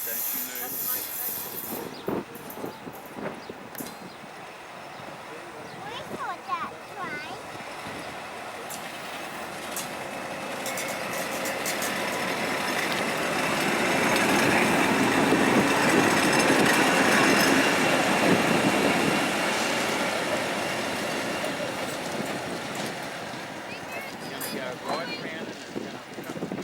Don't you move. We saw that train. It's gonna go right around and it's gonna cut